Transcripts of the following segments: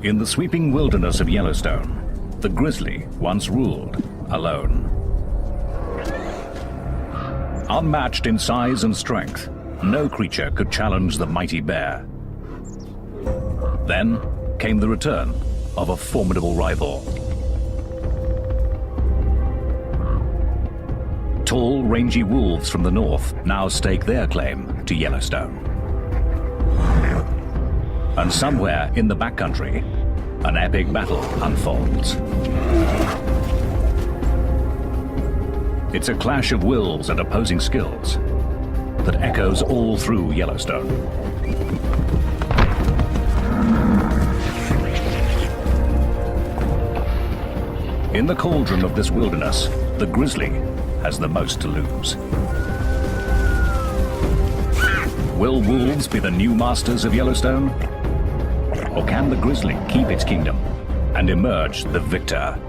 In the sweeping wilderness of Yellowstone, the grizzly once ruled alone. Unmatched in size and strength, no creature could challenge the mighty bear. Then came the return of a formidable rival. Tall, rangy wolves from the north now stake their claim to Yellowstone. And somewhere in the backcountry, an epic battle unfolds. It's a clash of wills and opposing skills that echoes all through Yellowstone. In the cauldron of this wilderness, the grizzly has the most to lose. Will wolves be the new masters of Yellowstone? Or can the grizzly keep its kingdom and emerge the victor?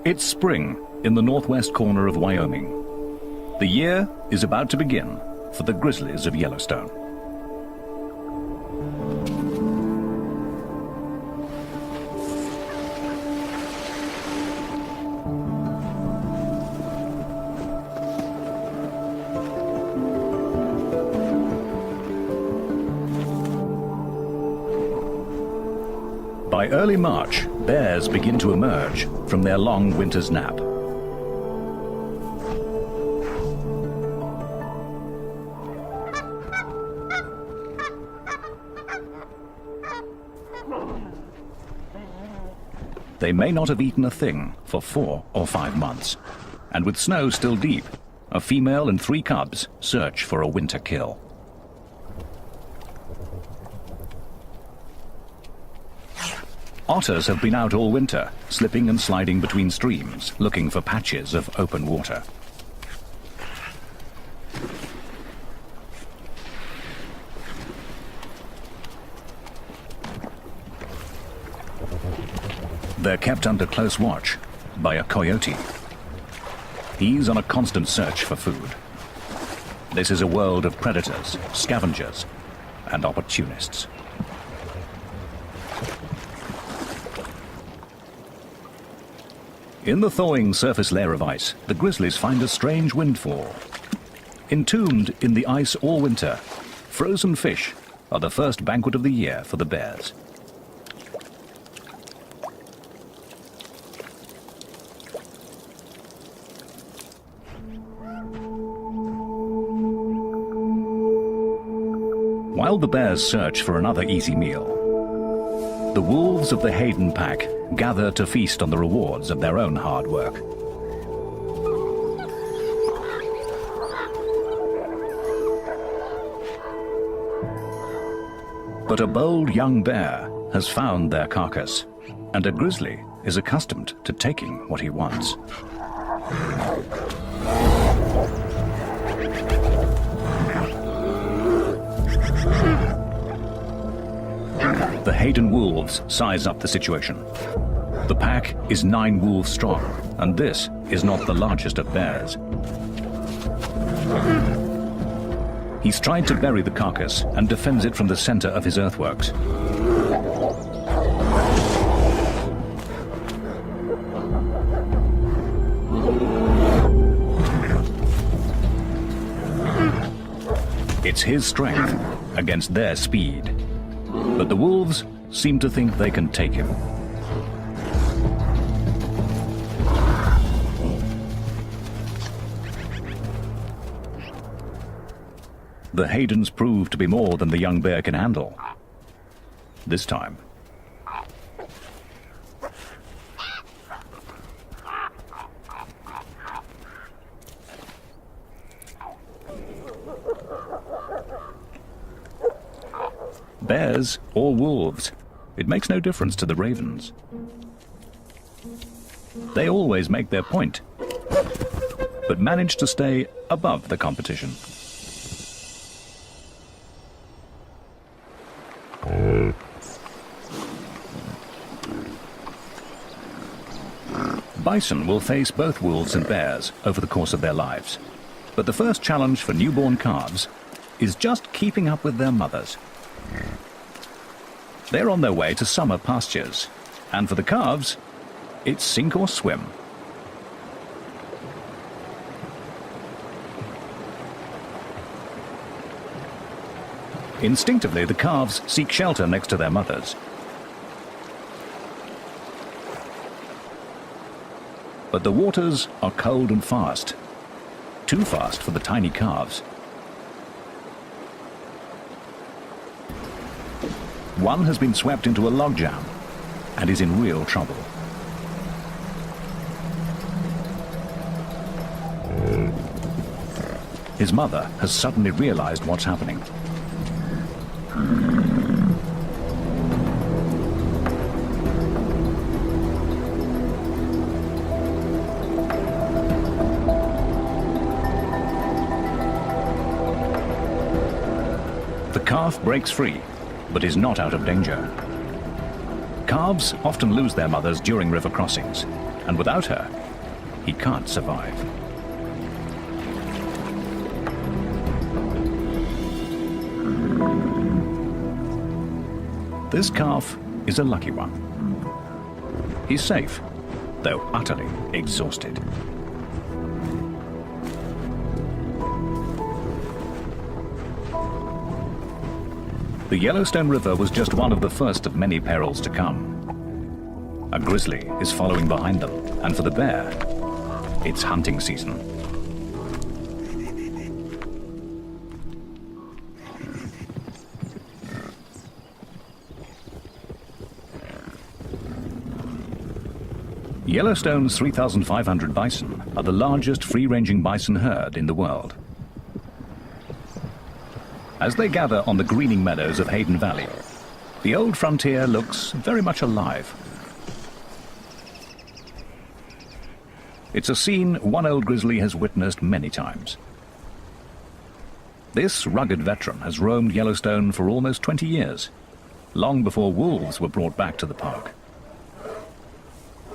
It's spring in the northwest corner of Wyoming. The year is about to begin for the grizzlies of Yellowstone. By early March, bears begin to emerge from their long winter's nap. They may not have eaten a thing for 4 or 5 months, and with snow still deep, a female and 3 cubs search for a winter kill. Otters have been out all winter, slipping and sliding between streams, looking for patches of open water. They're kept under close watch by a coyote. He's on a constant search for food. This is a world of predators, scavengers, and opportunists. In the thawing surface layer of ice, the grizzlies find a strange windfall. Entombed in the ice all winter, frozen fish are the first banquet of the year for the bears. While the bears search for another easy meal, the wolves of the Hayden pack gather to feast on the rewards of their own hard work. But a bold young bear has found their carcass, and a grizzly is accustomed to taking what he wants. The Hayden wolves size up the situation. The pack is 9 wolves strong, and this is not the largest of bears. He's tried to bury the carcass and defends it from the center of his earthworks. It's his strength against their speed. But the wolves seem to think they can take him. The Haydens prove to be more than the young bear can handle. This time, bears or wolves, it makes no difference to the ravens. They always make their point, but manage to stay above the competition. Bison will face both wolves and bears over the course of their lives. But the first challenge for newborn calves is just keeping up with their mothers. They're on their way to summer pastures, and for the calves, it's sink or swim. Instinctively, the calves seek shelter next to their mothers. But the waters are cold and fast. Too fast for the tiny calves. One has been swept into a logjam and is in real trouble. His mother has suddenly realized what's happening. The calf breaks free, but is not out of danger. Calves often lose their mothers during river crossings, and without her, he can't survive. This calf is a lucky one. He's safe, though utterly exhausted. The Yellowstone River was just one of the first of many perils to come. A grizzly is following behind them, and for the bear, it's hunting season. Yellowstone's 3,500 bison are the largest free-ranging bison herd in the world. As they gather on the greening meadows of Hayden Valley, the old frontier looks very much alive. It's a scene one old grizzly has witnessed many times. This rugged veteran has roamed Yellowstone for almost 20 years, long before wolves were brought back to the park.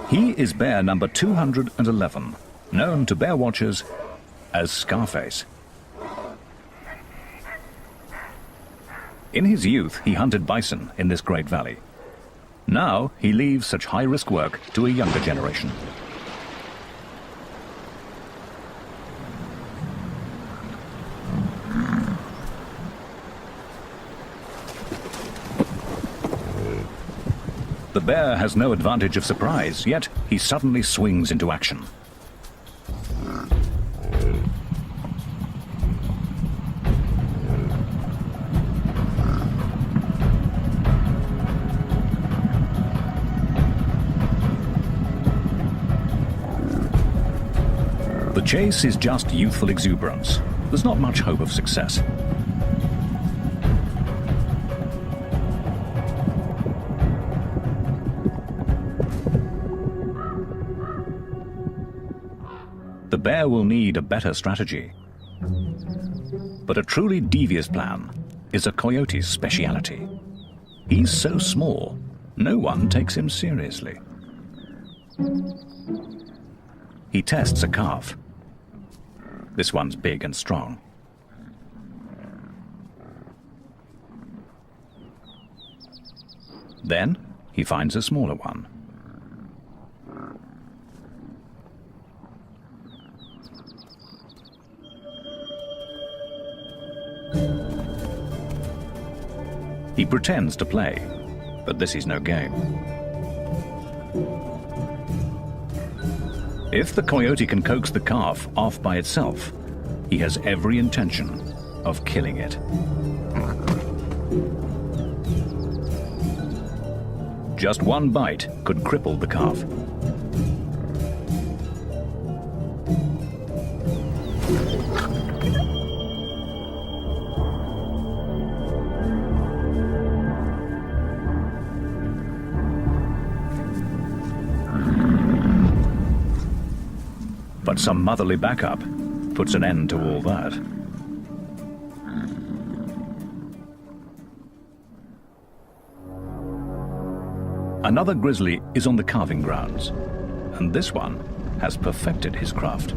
He is bear number 211, known to bear watchers as Scarface. In his youth, he hunted bison in this great valley. Now, he leaves such high-risk work to a younger generation. The bear has no advantage of surprise, yet he suddenly swings into action. The chase is just youthful exuberance. There's not much hope of success. The bear will need a better strategy. But a truly devious plan is a coyote's speciality. He's so small, no one takes him seriously. He tests a calf. This one's big and strong. Then he finds a smaller one. He pretends to play, but this is no game. If the coyote can coax the calf off by itself, he has every intention of killing it. Just one bite could cripple the calf. But some motherly backup puts an end to all that. Another grizzly is on the calving grounds, and this one has perfected his craft.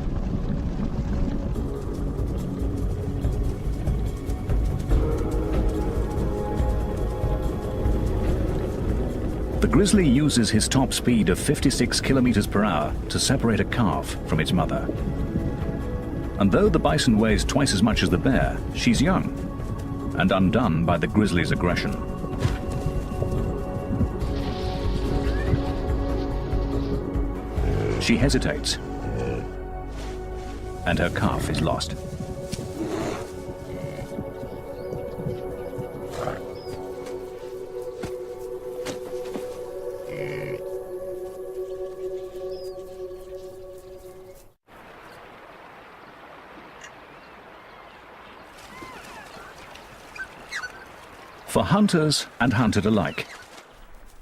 The grizzly uses his top speed of 56 kilometers per hour to separate a calf from its mother. And though the bison weighs twice as much as the bear, she's young and undone by the grizzly's aggression. She hesitates, and her calf is lost. For hunters and hunted alike,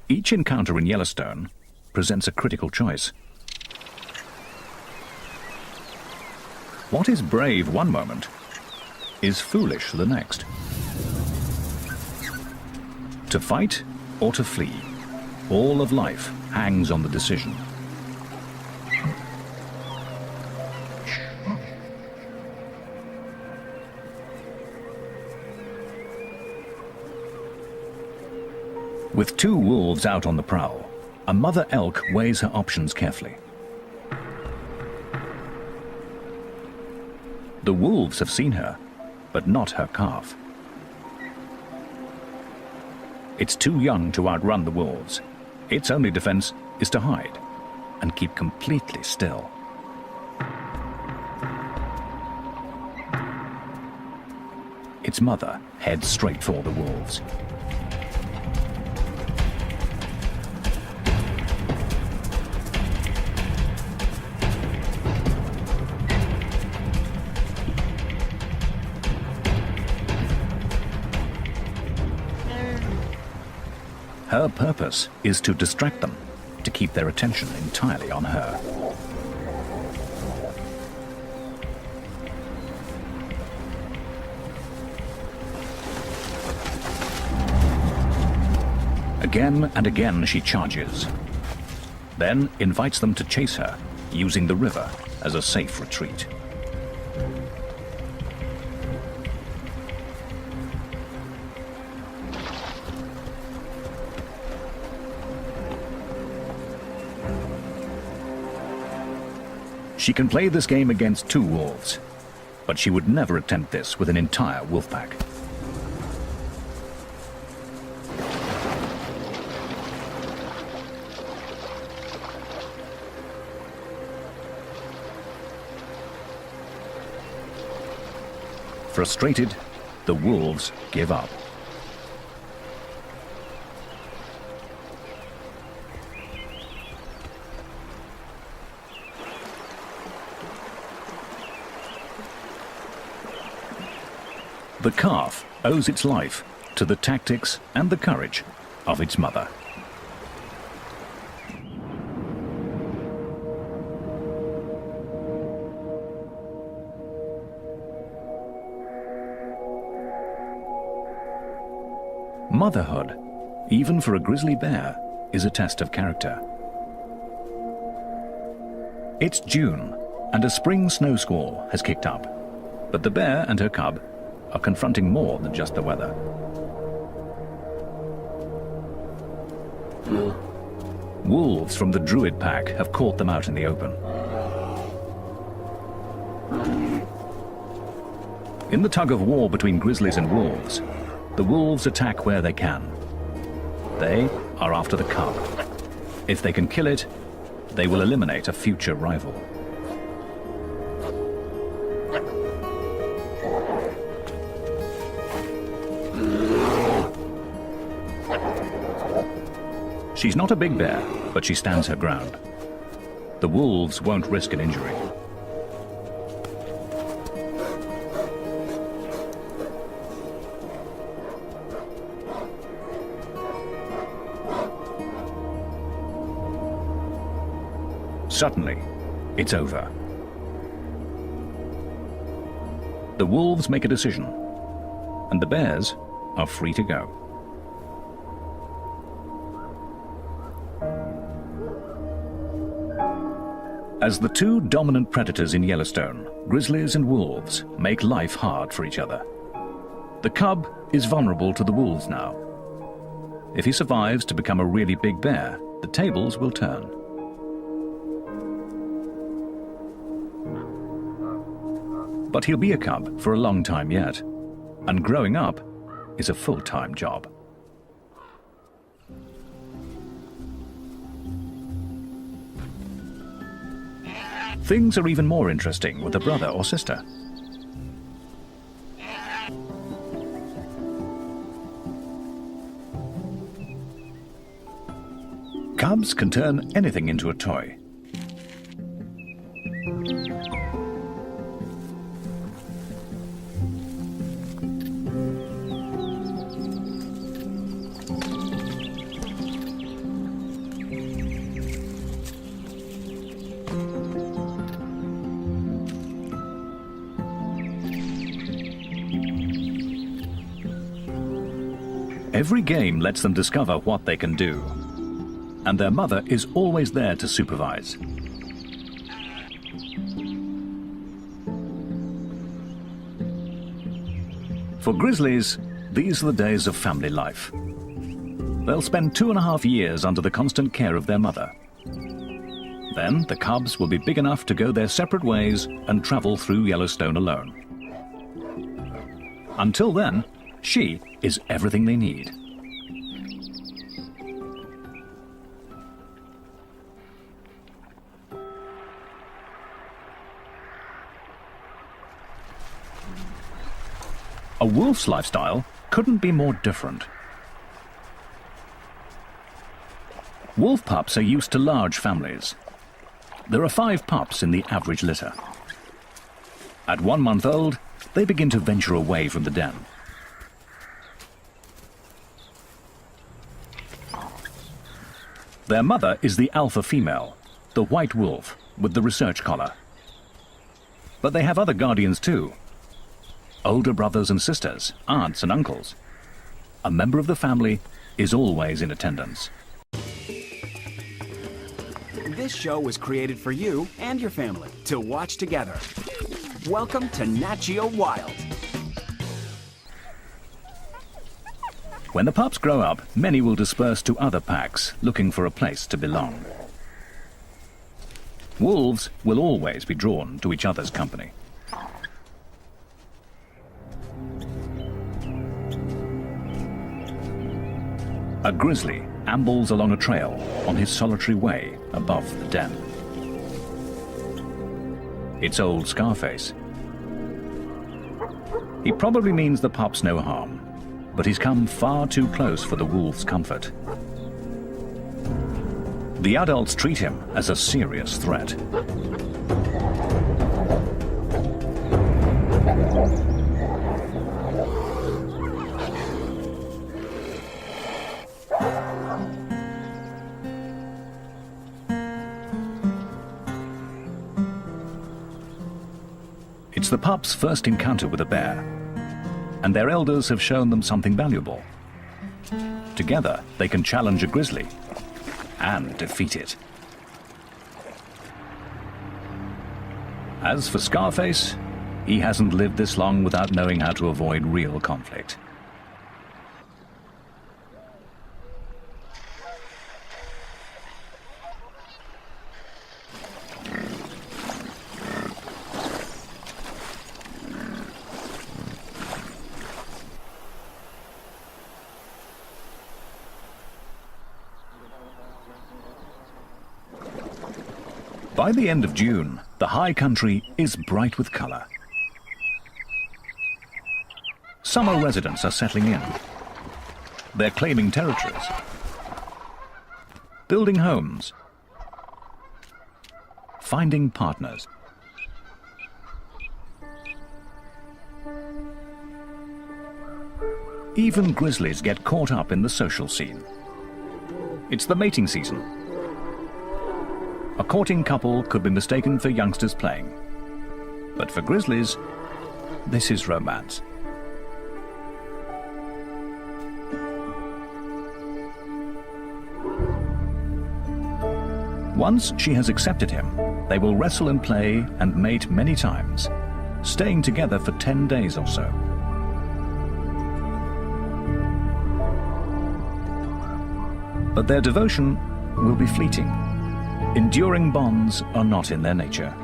each encounter in Yellowstone presents a critical choice. What is brave one moment is foolish the next. To fight or to flee, all of life hangs on the decision. With two wolves out on the prowl, a mother elk weighs her options carefully. The wolves have seen her, but not her calf. It's too young to outrun the wolves. Its only defense is to hide and keep completely still. Its mother heads straight for the wolves. Her purpose is to distract them, to keep their attention entirely on her. Again and again she charges, then invites them to chase her, using the river as a safe retreat. She can play this game against two wolves, but she would never attempt this with an entire wolf pack. Frustrated, the wolves give up. The calf owes its life to the tactics and the courage of its mother. Motherhood, even for a grizzly bear, is a test of character. It's June, and a spring snow squall has kicked up, but the bear and her cub are confronting more than just the weather. Wolves from the Druid pack have caught them out in the open. In the tug of war between grizzlies and wolves, The wolves attack where they can. They are after the cub. If they can kill it, they will eliminate a future rival. She's not a big bear, but she stands her ground. The wolves won't risk an injury. Suddenly, it's over. The wolves make a decision, and the bears are free to go. As the two dominant predators in Yellowstone, grizzlies and wolves, make life hard for each other. The cub is vulnerable to the wolves now. If he survives to become a really big bear, the tables will turn. But he'll be a cub for a long time yet, and growing up is a full-time job. Things are even more interesting with a brother or sister. Cubs can turn anything into a toy. Every game lets them discover what they can do, and their mother is always there to supervise. For grizzlies, these are the days of family life. They'll spend 2.5 years under the constant care of their mother. Then the cubs will be big enough to go their separate ways and travel through Yellowstone alone. Until then, she is everything they need. A wolf's lifestyle couldn't be more different. Wolf pups are used to large families. There are 5 pups in the average litter. At 1 month old, they begin to venture away from the den. Their mother is the alpha female, the white wolf with the research collar. But they have other guardians too. Older brothers and sisters, aunts and uncles. A member of the family is always in attendance. This show was created for you and your family to watch together. Welcome to Nat Geo Wild. When the pups grow up, many will disperse to other packs, looking for a place to belong. Wolves will always be drawn to each other's company. A grizzly ambles along a trail on his solitary way above the den. It's old Scarface. He probably means the pups no harm, but he's come far too close for the wolves' comfort. The adults treat him as a serious threat. It's the pups' first encounter with a bear, and their elders have shown them something valuable. Together, they can challenge a grizzly and defeat it. As for Scarface, he hasn't lived this long without knowing how to avoid real conflict. By the end of June, the high country is bright with color. Summer residents are settling in. They're claiming territories, building homes, finding partners. Even grizzlies get caught up in the social scene. It's the mating season. A courting couple could be mistaken for youngsters playing. But for grizzlies, this is romance. Once she has accepted him, they will wrestle and play and mate many times, staying together for 10 days or so. But their devotion will be fleeting. Enduring bonds are not in their nature.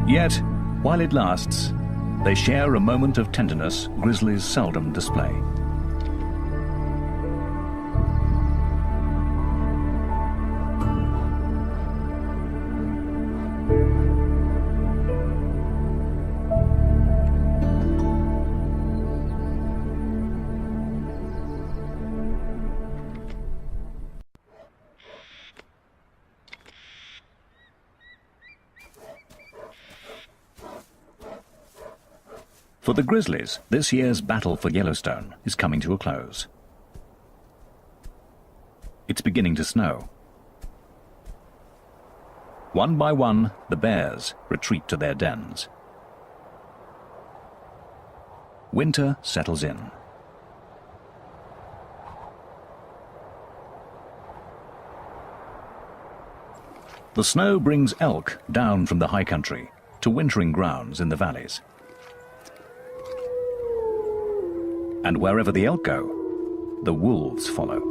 Yet, while it lasts, they share a moment of tenderness grizzlies seldom display. For the grizzlies, this year's battle for Yellowstone is coming to a close. It's beginning to snow. One by one, the bears retreat to their dens. Winter settles in. The snow brings elk down from the high country to wintering grounds in the valleys. And wherever the elk go, the wolves follow.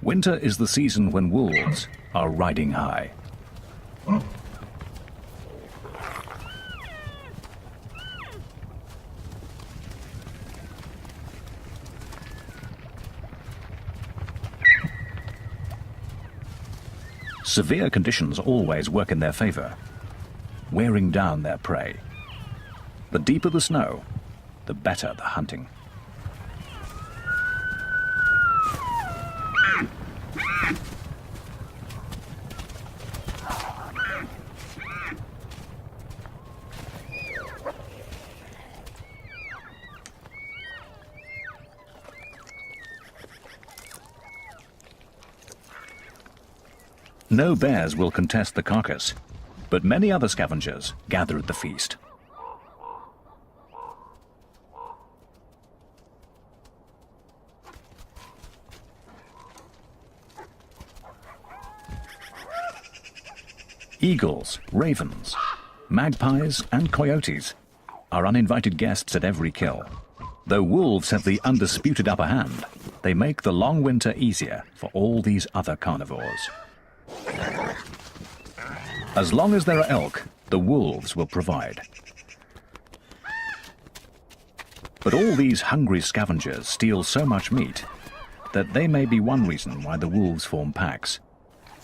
Winter is the season when wolves are riding high. Severe conditions always work in their favor, wearing down their prey. The deeper the snow, the better the hunting. No bears will contest the carcass, but many other scavengers gather at the feast. Eagles, ravens, magpies, and coyotes are uninvited guests at every kill. Though wolves have the undisputed upper hand, they make the long winter easier for all these other carnivores. As long as there are elk, the wolves will provide. But all these hungry scavengers steal so much meat that they may be one reason why the wolves form packs,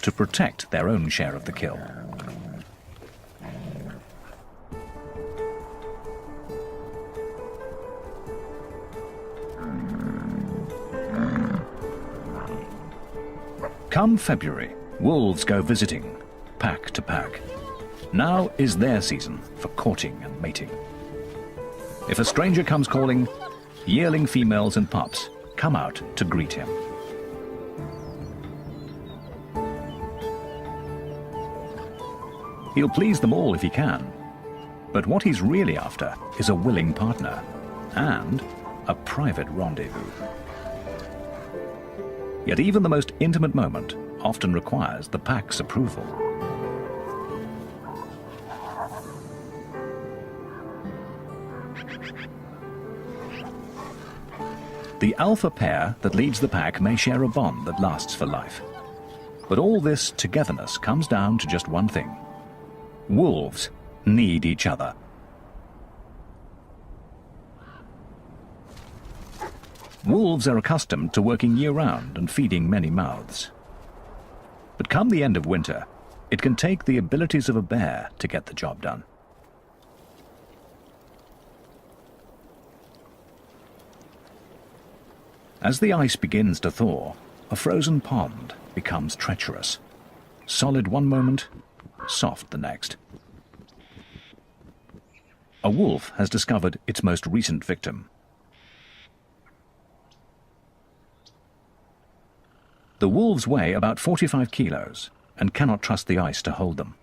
to protect their own share of the kill. Come February, wolves go visiting, pack to pack. Now is their season for courting and mating. If a stranger comes calling, yearling females and pups come out to greet him. He'll please them all if he can, but what he's really after is a willing partner and a private rendezvous. Yet even the most intimate moment often requires the pack's approval. The alpha pair that leads the pack may share a bond that lasts for life. But all this togetherness comes down to just one thing. Wolves need each other. Wolves are accustomed to working year-round and feeding many mouths. But come the end of winter, it can take the abilities of a bear to get the job done. As the ice begins to thaw, a frozen pond becomes treacherous. Solid one moment, soft the next. A wolf has discovered its most recent victim. The wolves weigh about 45 kilos and cannot trust the ice to hold them.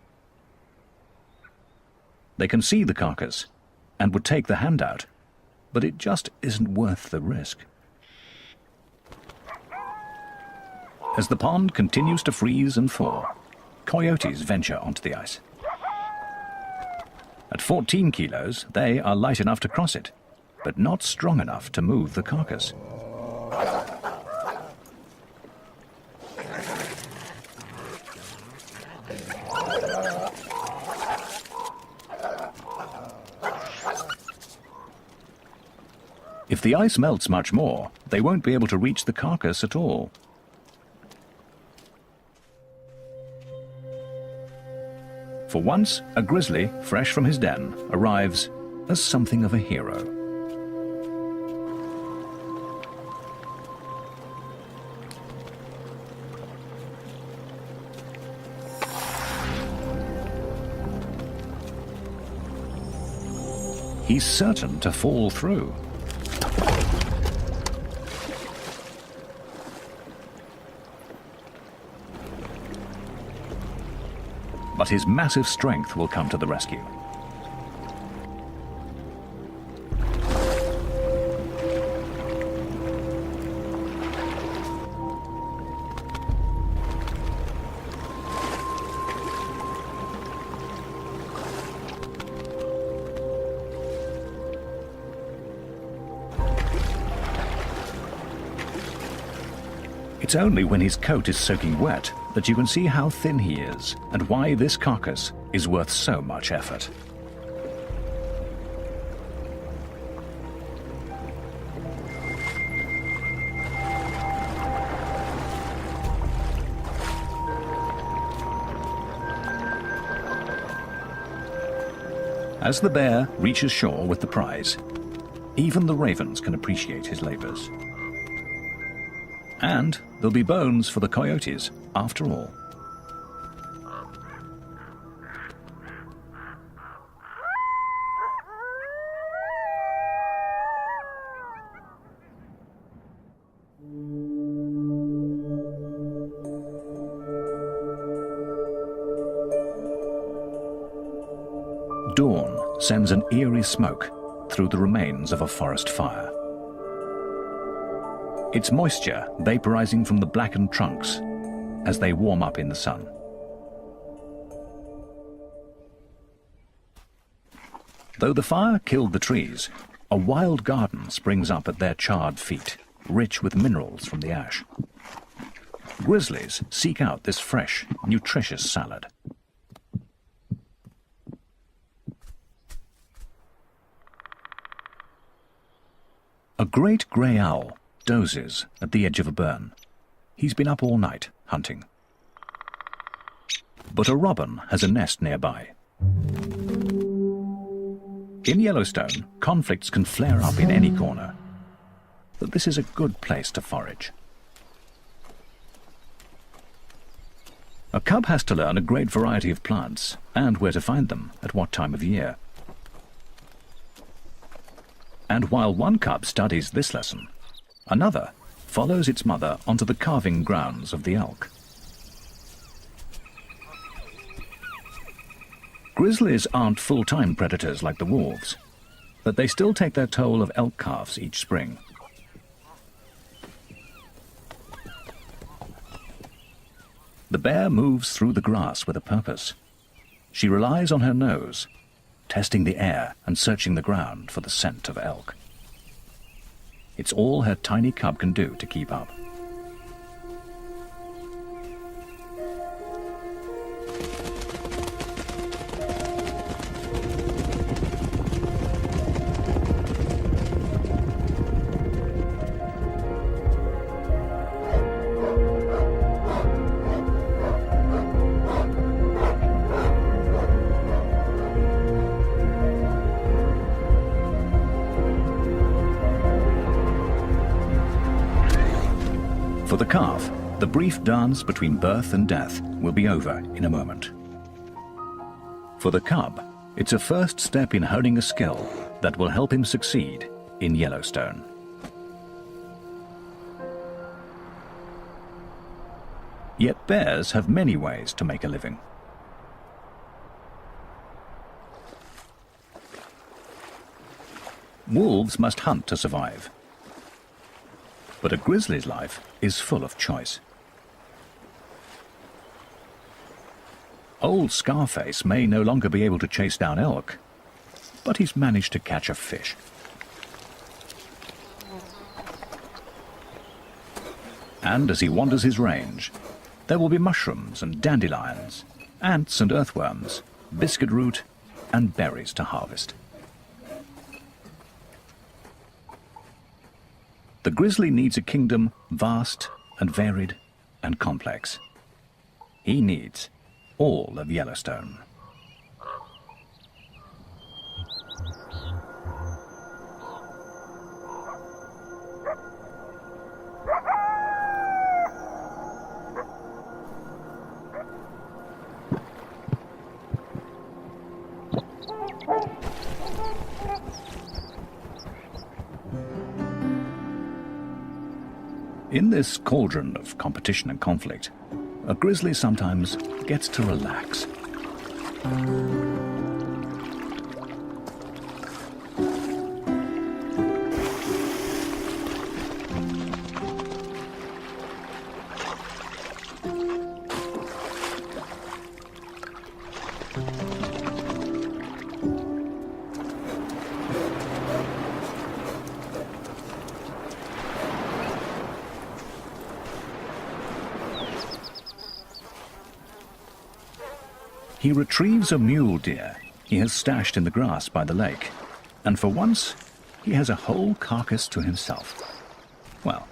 They can see the carcass and would take the hand out, but it just isn't worth the risk. As the pond continues to freeze and thaw, coyotes venture onto the ice. At 14 kilos, they are light enough to cross it, but not strong enough to move the carcass. If the ice melts much more, they won't be able to reach the carcass at all. For once, a grizzly, fresh from his den, arrives as something of a hero. He's certain to fall through. But his massive strength will come to the rescue. It's only when his coat is soaking wet that you can see how thin he is and why this carcass is worth so much effort. As the bear reaches shore with the prize, even the ravens can appreciate his labors. And there'll be bones for the coyotes, after all. Dawn sends an eerie smoke through the remains of a forest fire. Its moisture vaporizing from the blackened trunks as they warm up in the sun. Though the fire killed the trees, a wild garden springs up at their charred feet, rich with minerals from the ash. Grizzlies seek out this fresh, nutritious salad. A great grey owl dozes at the edge of a burn. He's been up all night hunting. But a robin has a nest nearby. In Yellowstone, conflicts can flare up in any corner, but this is a good place to forage. A cub has to learn a great variety of plants and where to find them at what time of year. And while one cub studies this lesson, another follows its mother onto the calving grounds of the elk. Grizzlies aren't full-time predators like the wolves, but they still take their toll of elk calves each spring. The bear moves through the grass with a purpose. She relies on her nose, testing the air and searching the ground for the scent of elk. It's all her tiny cub can do to keep up. For the calf, the brief dance between birth and death will be over in a moment. For the cub, it's a first step in honing a skill that will help him succeed in Yellowstone. Yet bears have many ways to make a living. Wolves must hunt to survive. But a grizzly's life is full of choice. Old Scarface may no longer be able to chase down elk, but he's managed to catch a fish. And as he wanders his range, there will be mushrooms and dandelions, ants and earthworms, biscuit root and berries to harvest. The grizzly needs a kingdom vast and varied and complex. He needs all of Yellowstone. In this cauldron of competition and conflict, a grizzly sometimes gets to relax. He retrieves a mule deer he has stashed in the grass by the lake, and for once he has a whole carcass to himself. Well,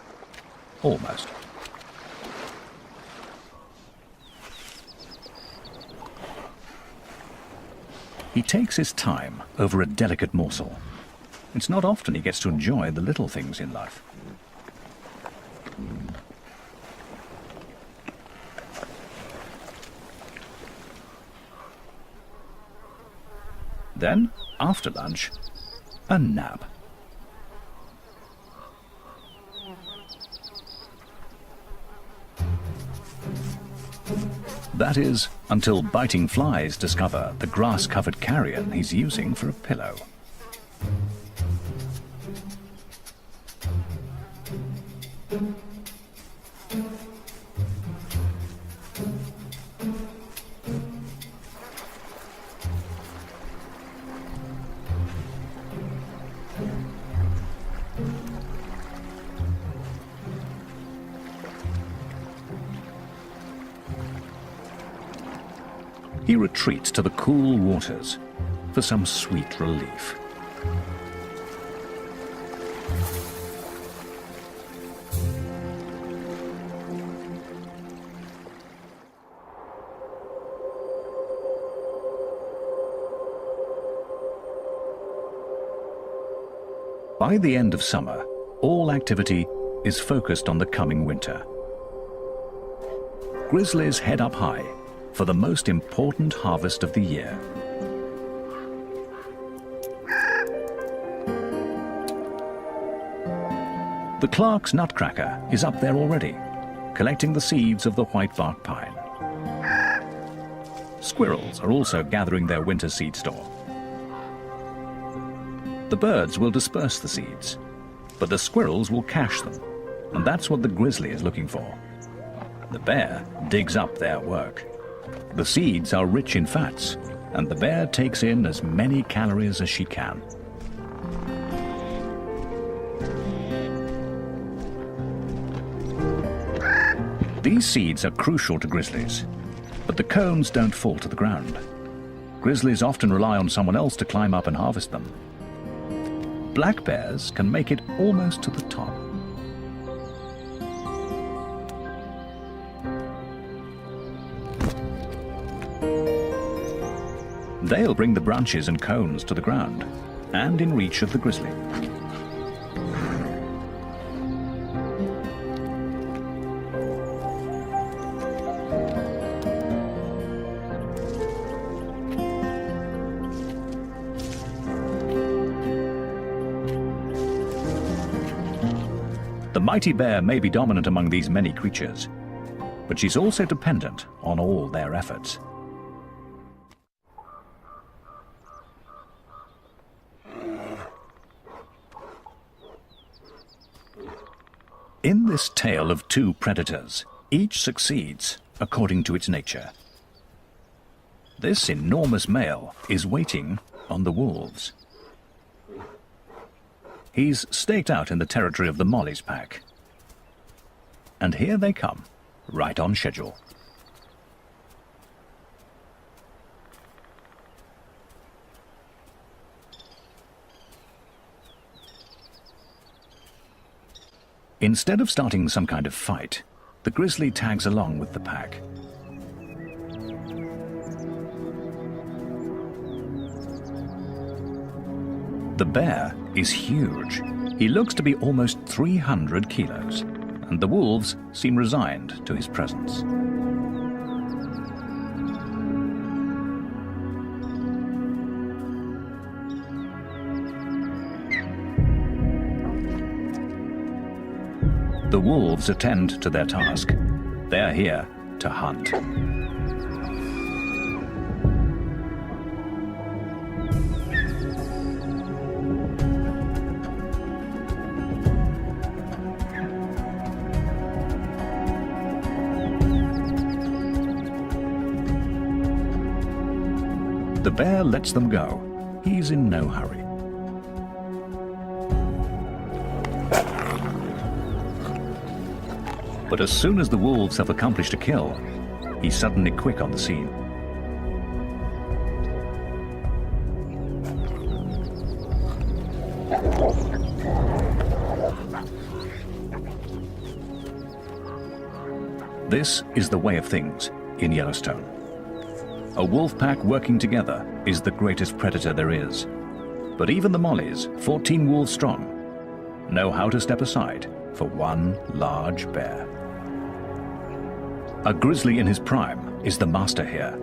almost. He takes his time over a delicate morsel. It's not often he gets to enjoy the little things in life. Then, after lunch, a nap. That is, until biting flies discover the grass-covered carrion he's using for a pillow. He retreats to the cool waters for some sweet relief. By the end of summer, all activity is focused on the coming winter. Grizzlies head up high for the most important harvest of the year. The Clark's nutcracker is up there already, collecting the seeds of the whitebark pine. Squirrels are also gathering their winter seed store. The birds will disperse the seeds, but the squirrels will cache them, and that's what the grizzly is looking for. The bear digs up their work. The seeds are rich in fats, and the bear takes in as many calories as she can. These seeds are crucial to grizzlies, but the cones don't fall to the ground. Grizzlies often rely on someone else to climb up and harvest them. Black bears can make it almost to the top. They'll bring the branches and cones to the ground, and in reach of the grizzly. The mighty bear may be dominant among these many creatures, but she's also dependent on all their efforts. In this tale of two predators, each succeeds according to its nature. This enormous male is waiting on the wolves. He's staked out in the territory of the Molly's pack. And here they come, right on schedule. Instead of starting some kind of fight, the grizzly tags along with the pack. The bear is huge. He looks to be almost 300 kilos, and the wolves seem resigned to his presence. The wolves attend to their task. They're here to hunt. The bear lets them go. He's in no hurry. But as soon as the wolves have accomplished a kill, he's suddenly quick on the scene. This is the way of things in Yellowstone. A wolf pack working together is the greatest predator there is. But even the Mollies, 14 wolves strong, know how to step aside for one large bear. A grizzly in his prime is the master here.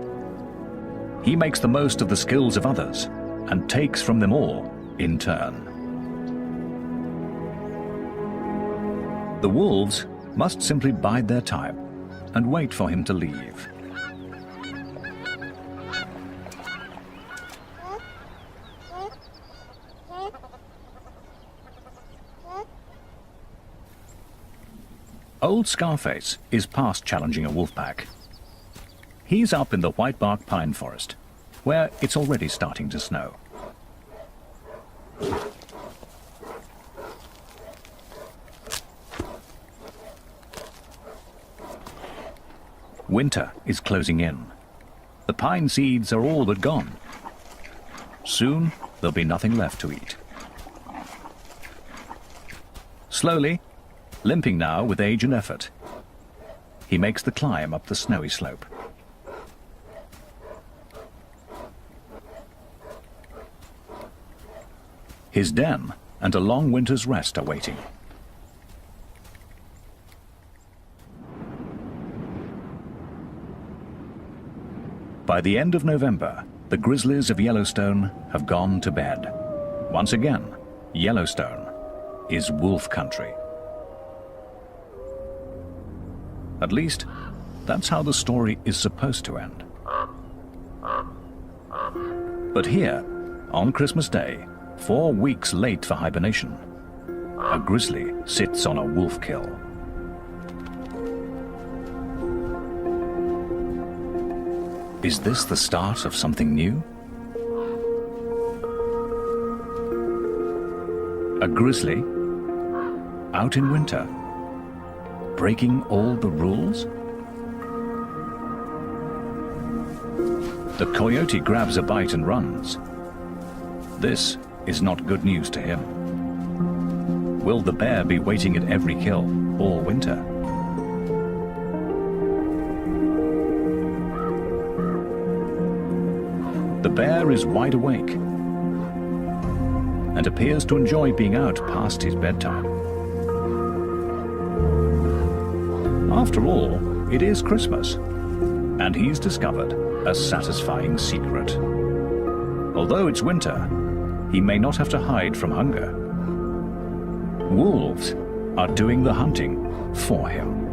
He makes the most of the skills of others and takes from them all in turn. The wolves must simply bide their time and wait for him to leave. Old Scarface is past challenging a wolf pack. He's up in the whitebark pine forest, where it's already starting to snow. Winter is closing in. The pine seeds are all but gone. Soon, there'll be nothing left to eat. Slowly, limping now with age and effort, he makes the climb up the snowy slope. His den and a long winter's rest are waiting. By the end of November, the grizzlies of Yellowstone have gone to bed. Once again, Yellowstone is wolf country. At least, that's how the story is supposed to end. But here, on Christmas Day, 4 weeks late for hibernation, a grizzly sits on a wolf kill. Is this the start of something new? A grizzly out in winter, breaking all the rules? The coyote grabs a bite and runs. This is not good news to him. Will the bear be waiting at every kill all winter? The bear is wide awake and appears to enjoy being out past his bedtime. After all, it is Christmas, and he's discovered a satisfying secret. Although it's winter, he may not have to hide from hunger. Wolves are doing the hunting for him.